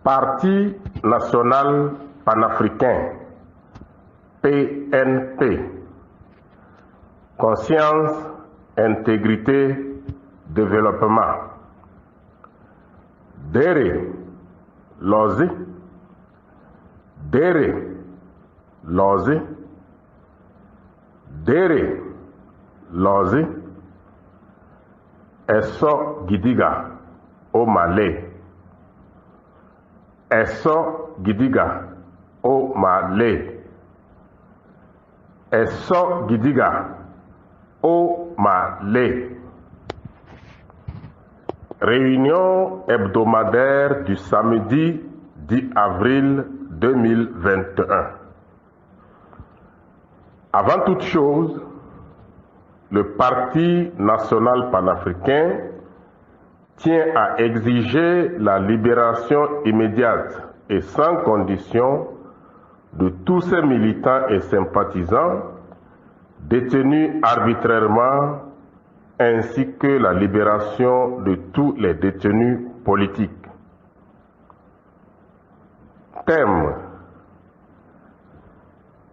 Parti national panafricain, PNP, conscience, intégrité, développement. Dere, Lozi, Dere, Lozi, Dere, Lozi, Esso Gidiga, au Malais. Esso Gidiga, au Malais. Esso Gidiga, au Malais. Réunion hebdomadaire du samedi 10 avril 2021. Avant toute chose, le Parti national panafricain tient à exiger la libération immédiate et sans condition de tous ses militants et sympathisants détenus arbitrairement, ainsi que la libération de tous les détenus politiques. Thème: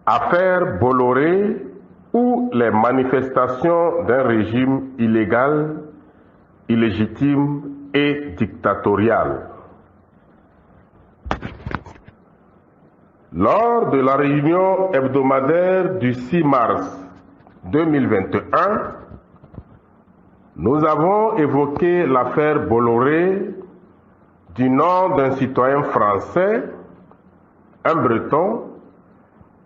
Affaire Bolloré ou les manifestations d'un régime illégal, illégitime et dictatorial. Lors de la réunion hebdomadaire du 6 mars 2021, nous avons évoqué l'affaire Bolloré du nom d'un citoyen français, un Breton,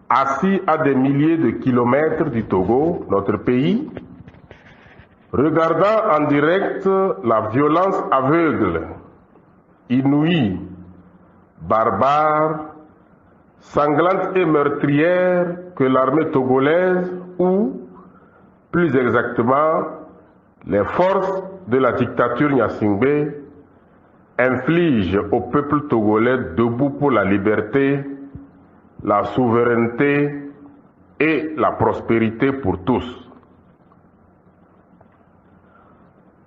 assis à des milliers de kilomètres du Togo, notre pays, regardant en direct la violence aveugle, inouïe, barbare, sanglante et meurtrière que l'armée togolaise ou, plus exactement, les forces de la dictature Gnassingbé infligent au peuple togolais debout pour la liberté, la souveraineté et la prospérité pour tous.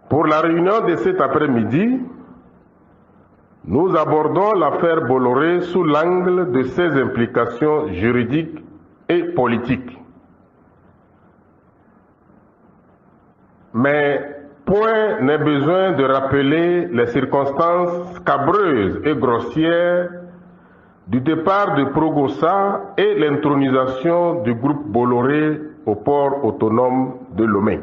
Pour la réunion de cet après-midi, nous abordons l'affaire Bolloré sous l'angle de ses implications juridiques et politiques. Mais point n'est besoin de rappeler les circonstances scabreuses et grossières du départ de Progossa et l'intronisation du groupe Bolloré au port autonome de Lomé.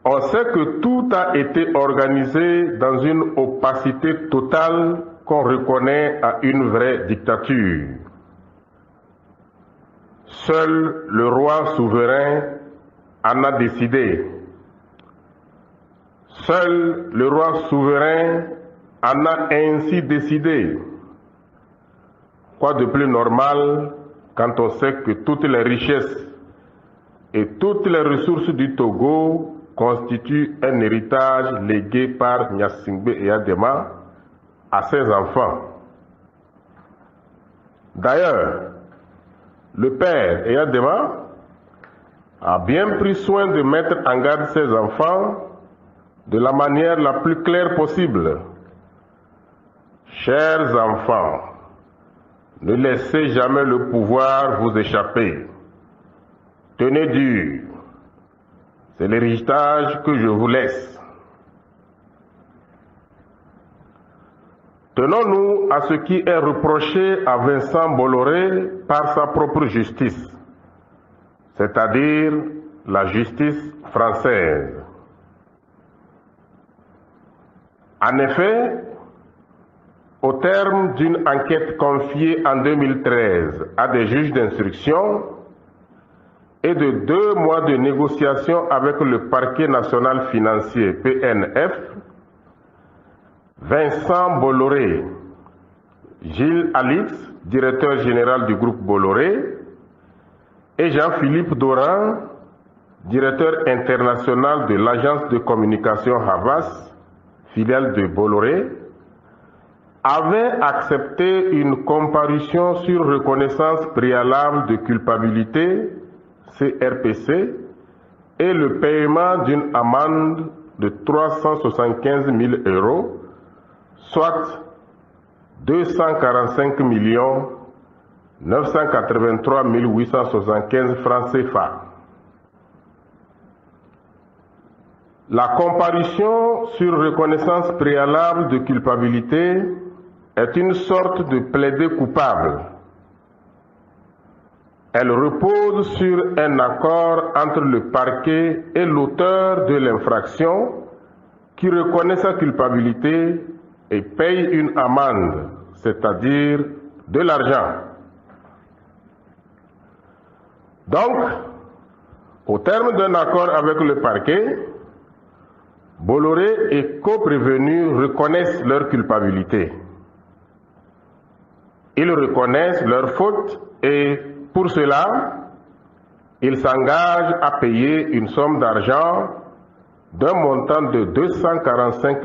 On sait que tout a été organisé dans une opacité totale qu'on reconnaît à une vraie dictature. Seul le roi souverain en a décidé. Seul le roi souverain en a ainsi décidé. Quoi de plus normal quand on sait que toutes les richesses et toutes les ressources du Togo constituent un héritage légué par Gnassingbé et Adema à ses enfants. D'ailleurs, le père Eyadema a bien pris soin de mettre en garde ses enfants de la manière la plus claire possible. Chers enfants, ne laissez jamais le pouvoir vous échapper. Tenez dur. C'est l'héritage que je vous laisse. Tenons-nous à ce qui est reproché à Vincent Bolloré par sa propre justice, c'est-à-dire la justice française. En effet, au terme d'une enquête confiée en 2013 à des juges d'instruction et de 2 mois de négociations avec le parquet national financier PNF, Vincent Bolloré, Gilles Alix, directeur général du groupe Bolloré, et Jean-Philippe Doran, directeur international de l'agence de communication Havas, filiale de Bolloré, avaient accepté une comparution sur reconnaissance préalable de culpabilité, CRPC, et le paiement d'une amende de 375 000 € soit 245 983 875 francs CFA. La comparution sur reconnaissance préalable de culpabilité est une sorte de plaidé coupable. Elle repose sur un accord entre le parquet et l'auteur de l'infraction qui reconnaît sa culpabilité et paye une amende, c'est-à-dire de l'argent. Donc, au terme d'un accord avec le parquet, Bolloré et co-prévenus reconnaissent leur culpabilité. Ils reconnaissent leur faute et pour cela, ils s'engagent à payer une somme d'argent d'un montant de 245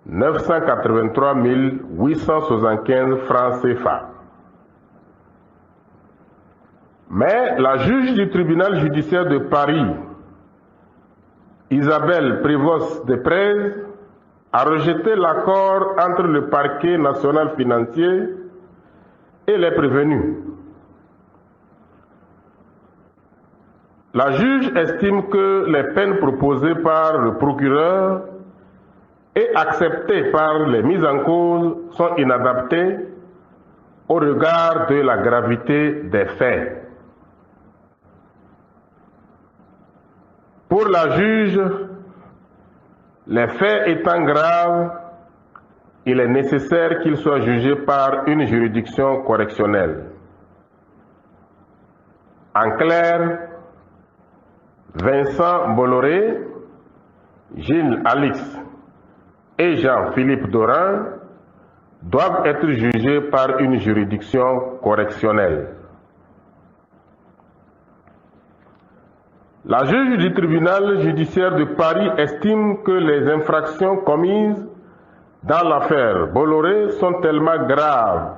983 875 francs CFA. Mais la juge du tribunal judiciaire de Paris, Isabelle Prévost-Desprez, a rejeté l'accord entre le parquet national financier et les prévenus. La juge estime que les peines proposées par le procureur et acceptées par les mises en cause sont inadaptées au regard de la gravité des faits. Pour la juge, les faits étant graves, il est nécessaire qu'ils soient jugés par une juridiction correctionnelle. En clair, Vincent Bolloré, Gilles Alix et Jean-Philippe Dorin doivent être jugés par une juridiction correctionnelle. La juge du tribunal judiciaire de Paris estime que les infractions commises dans l'affaire Bolloré sont tellement graves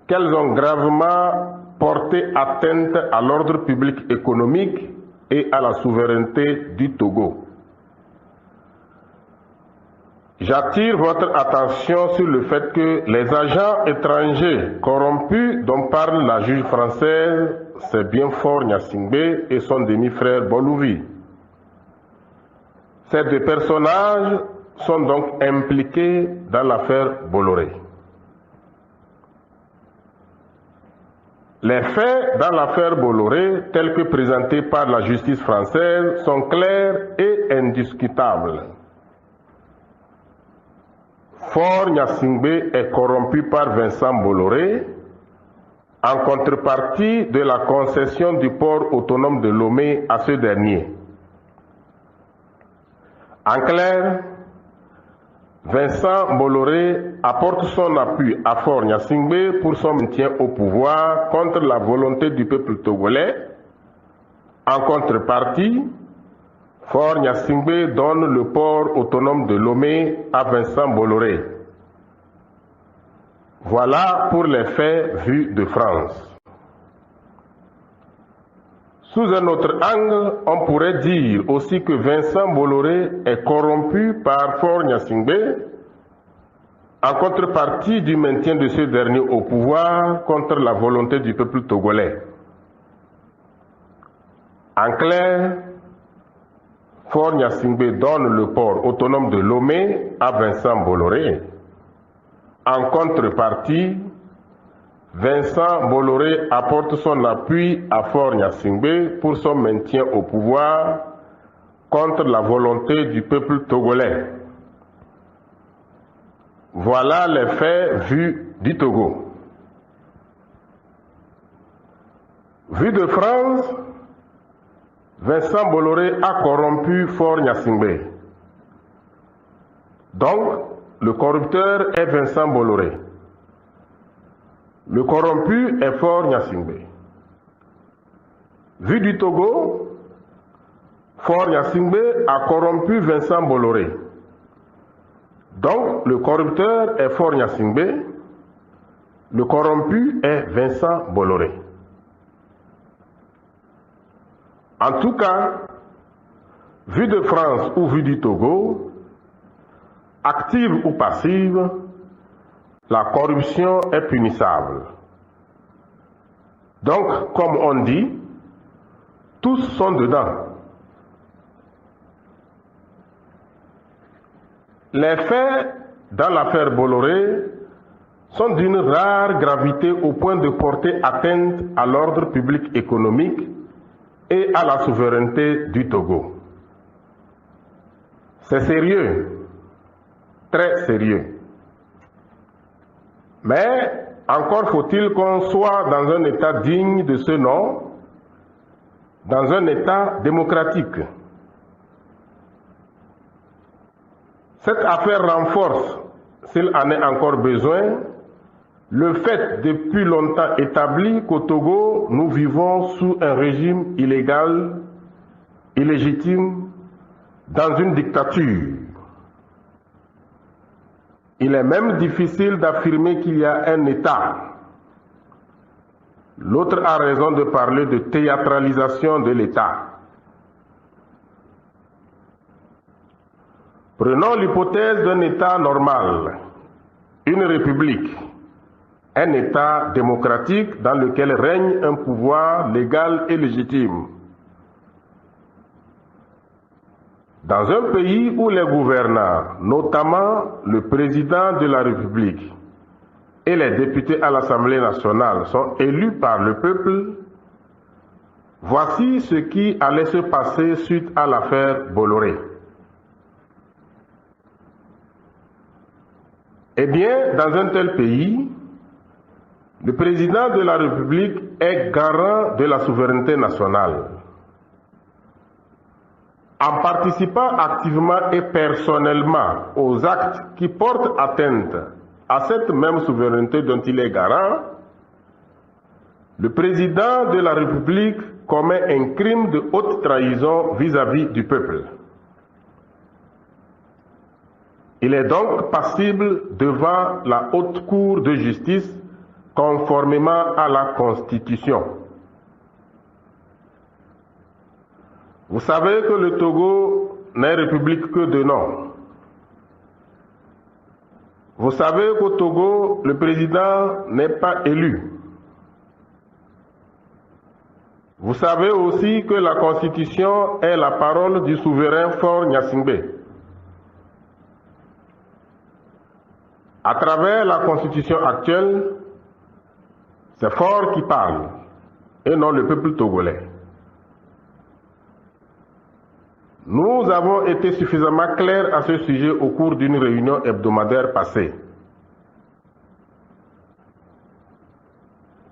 qu'elles ont gravement porté atteinte à l'ordre public économique et à la souveraineté du Togo. J'attire votre attention sur le fait que les agents étrangers corrompus dont parle la juge française, c'est bien fort Gnassingbé et son demi-frère Bolouvi. Ces deux personnages sont donc impliqués dans l'affaire Bolloré. Les faits dans l'affaire Bolloré, tels que présentés par la justice française, sont clairs et indiscutables. Faure Gnassingbé est corrompu par Vincent Bolloré en contrepartie de la concession du port autonome de Lomé à ce dernier. En clair, Vincent Bolloré apporte son appui à Faure Gnassingbé pour son maintien au pouvoir contre la volonté du peuple togolais. En contrepartie, Faure Gnassingbé donne le port autonome de Lomé à Vincent Bolloré. Voilà pour les faits vus de France. Sous un autre angle, on pourrait dire aussi que Vincent Bolloré est corrompu par Faure Gnassingbé en contrepartie du maintien de ce dernier au pouvoir contre la volonté du peuple togolais. En clair, Faure Gnassingbé donne le port autonome de Lomé à Vincent Bolloré. En contrepartie, Vincent Bolloré apporte son appui à Faure Gnassingbé pour son maintien au pouvoir contre la volonté du peuple togolais. Voilà les faits vus du Togo. Vu de France, Vincent Bolloré a corrompu Faure Gnassingbé. Donc, le corrupteur est Vincent Bolloré. Le corrompu est Faure Gnassingbé. Vu du Togo, Faure Gnassingbé a corrompu Vincent Bolloré. Donc, le corrupteur est Faure Gnassingbé. Le corrompu est Vincent Bolloré. En tout cas, vu de France ou vu du Togo, active ou passive, la corruption est punissable. Donc, comme on dit, tous sont dedans. Les faits dans l'affaire Bolloré sont d'une rare gravité au point de porter atteinte à l'ordre public économique et à la souveraineté du Togo. C'est sérieux, très sérieux. Mais encore faut-il qu'on soit dans un État digne de ce nom, dans un État démocratique. Cette affaire renforce, s'il en est encore besoin, le fait depuis longtemps établi qu'au Togo, nous vivons sous un régime illégal, illégitime, dans une dictature. Il est même difficile d'affirmer qu'il y a un État. L'autre a raison de parler de théâtralisation de l'État. Prenons l'hypothèse d'un État normal, une république, un État démocratique dans lequel règne un pouvoir légal et légitime. Dans un pays où les gouvernants, notamment le président de la République et les députés à l'Assemblée nationale, sont élus par le peuple, voici ce qui allait se passer suite à l'affaire Bolloré. Eh bien, dans un tel pays, le président de la République est garant de la souveraineté nationale. En participant activement et personnellement aux actes qui portent atteinte à cette même souveraineté dont il est garant, le président de la République commet un crime de haute trahison vis-à-vis du peuple. Il est donc passible devant la haute cour de justice conformément à la Constitution. Vous savez que le Togo n'est république que de nom. Vous savez qu'au Togo, le président n'est pas élu. Vous savez aussi que la Constitution est la parole du souverain Faure Gnassingbé. À travers la Constitution actuelle, c'est Faure qui parle, et non le peuple togolais. Nous avons été suffisamment clairs à ce sujet au cours d'une réunion hebdomadaire passée.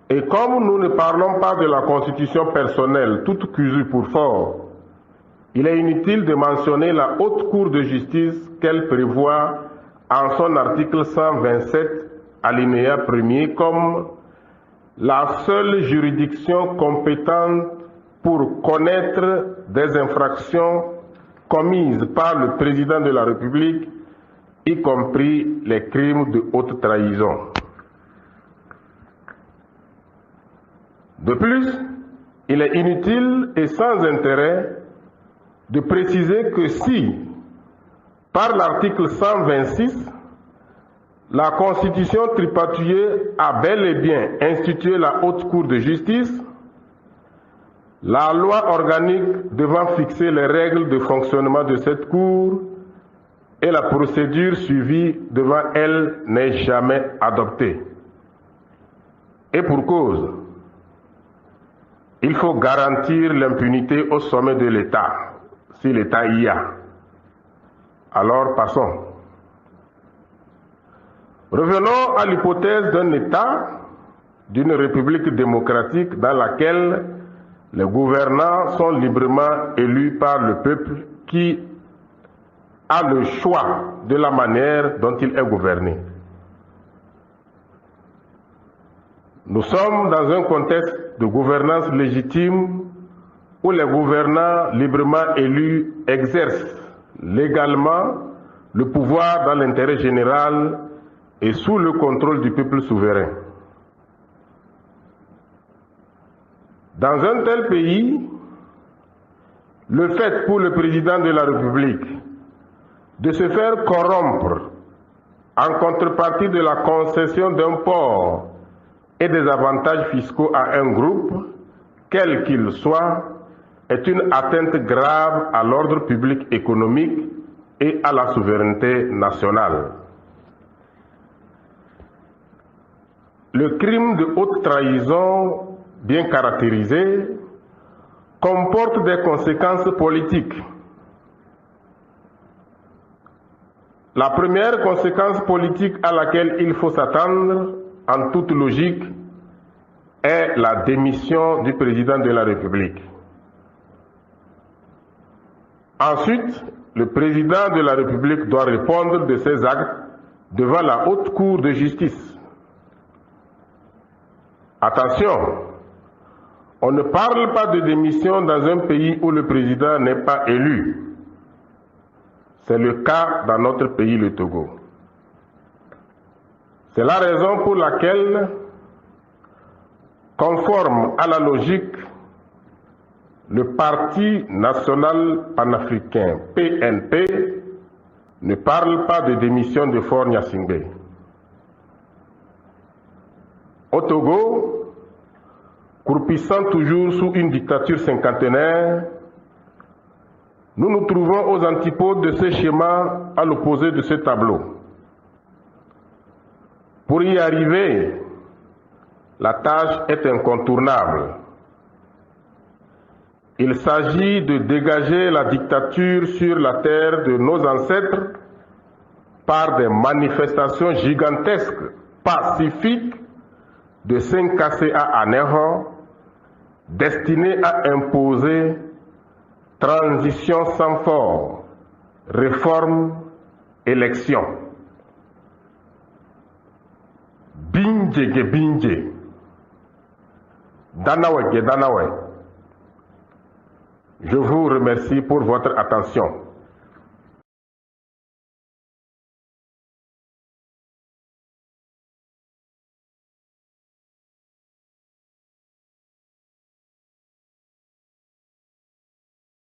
Et comme nous ne parlons pas de la constitution personnelle, toute cousue pour Faure, il est inutile de mentionner la haute cour de justice qu'elle prévoit en son article 127, alinéa 1er, comme la seule juridiction compétente pour connaître des infractions commises par le président de la République, y compris les crimes de haute trahison. De plus, il est inutile et sans intérêt de préciser que si, par l'article 126, la Constitution tripatouillée a bel et bien institué la Haute Cour de justice, la loi organique devant fixer les règles de fonctionnement de cette Cour et la procédure suivie devant elle n'est jamais adoptée. Et pour cause, il faut garantir l'impunité au sommet de l'État, si l'État y a. Alors passons. Revenons à l'hypothèse d'un État, d'une république démocratique dans laquelle les gouvernants sont librement élus par le peuple qui a le choix de la manière dont il est gouverné. Nous sommes dans un contexte de gouvernance légitime où les gouvernants librement élus exercent légalement le pouvoir dans l'intérêt général et sous le contrôle du peuple souverain. Dans un tel pays, le fait pour le président de la République de se faire corrompre en contrepartie de la concession d'un port et des avantages fiscaux à un groupe, quel qu'il soit, est une atteinte grave à l'ordre public économique et à la souveraineté nationale. Le crime de haute trahison, bien caractérisé, comporte des conséquences politiques. La première conséquence politique à laquelle il faut s'attendre, en toute logique, est la démission du président de la République. Ensuite, le président de la République doit répondre de ses actes devant la haute cour de justice. Attention, on ne parle pas de démission dans un pays où le président n'est pas élu. C'est le cas dans notre pays, le Togo. C'est la raison pour laquelle, conforme à la logique, le Parti national panafricain, PNP, ne parle pas de démission de Faure Gnassingbé. Au Togo, croupissant toujours sous une dictature cinquantenaire, nous nous trouvons aux antipodes de ce schéma à l'opposé de ce tableau. Pour y arriver, la tâche est incontournable. Il s'agit de dégager la dictature sur la terre de nos ancêtres par des manifestations gigantesques, pacifiques, de 5 KCA à Neho, destinées à imposer transition sans fort, réforme, élection. Binjege binje, Danawe ge Danawe. Je vous remercie pour votre attention.